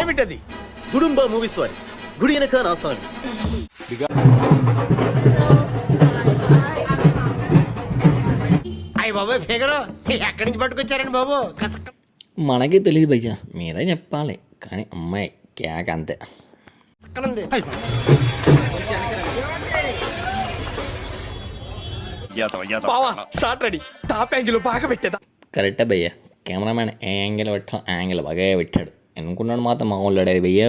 ఏమిటది? గుడుంబ మూవీస్ వారి గుడి వెనక నా సాంగ్. అయ్య బాబు ఫిగరు ఎక్కడి నుంచి పట్టుకొచ్చారండి బాబు? కసక మనకి తెలియదు భయ్యా, మీరే చెప్పాలి. కానీ అమ్మాయి కేక అంతే. షార్ట్ రెడీ, టాప్ యాంగిల్ బాగా పెట్టేదా? కరెక్టే భయ్యా, కెమెరామ్యాన్ ఏ యాంగిల్ పెట్టాం యాంగిల్ బాగా పెట్టాడు. అనుకున్నాడు మాత్రం మా వాళ్ళు అడేది భయ్యా.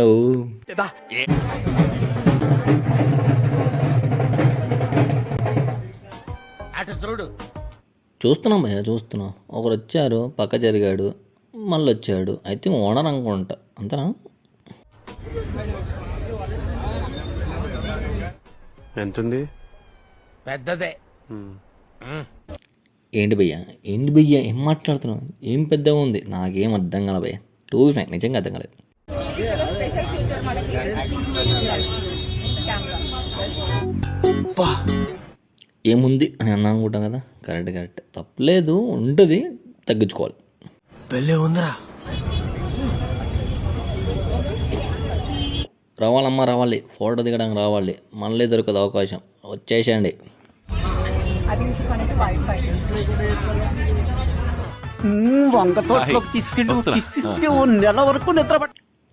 అటు చూడు. చూస్తున్నాం భయ్యా, చూస్తున్నాం. ఒకరు వచ్చారు, పక్క జరిగాడు, మళ్ళీ వచ్చాడు. ఐ థింక్ ఓనర్ అనుకుంటా, అంతేనా? ఎంతుంది? పెద్దదే. ఏంటి భయ్యా, ఏంటి భయ్యా, ఏం మాట్లాడుతున్నావు? ఏం పెద్దగా ఉంది? నాకేం అర్థం కాలే భయ్యా, టూ ఫ్రాంక్ నిజంగా అర్థం కాలేదు. ఏముంది అని అన్నా అనుకుంటాం కదా. కరెక్ట్ కరెక్ట్, తప్పలేదు, ఉంటుంది, తగ్గించుకోవాలి. రావాలమ్మా రావాలి, ఫోటో దిగడానికి రావాలి. మళ్ళీ దొరకదు అవకాశం, వచ్చేసేయండి.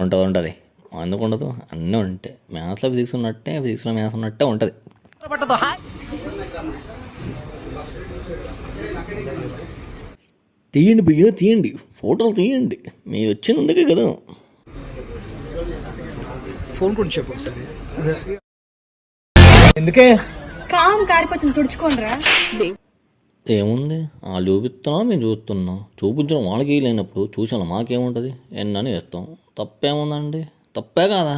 ఉంటుంది ఉంటుంది, ఎందుకు ఉండదు? అన్నీ ఉంటాయి. మ్యాథ్స్లో ఫిజిక్స్ ఉన్నట్టే, ఫిజిక్స్లో మ్యాథ్స్ ఉన్నట్టే ఉంటుంది. తీయండి బియ్య, తీయండి ఫోటోలు తీయండి. మీరు వచ్చింది అందుకే కదా. ఫోన్ కూడా చెప్పు ఒకసారి. ఎందుకే కామ్ కారిపోతుంది, తుడుచుకోనరా. ఏముంది, వాళ్ళు చూపిస్తున్నా, మేము చూస్తున్నాం. చూపించడం వాళ్ళకి లేనప్పుడు చూసాను మాకేముంటుంది? ఎన్నని వేస్తాం. తప్పేముందండి? తప్పే కాదా?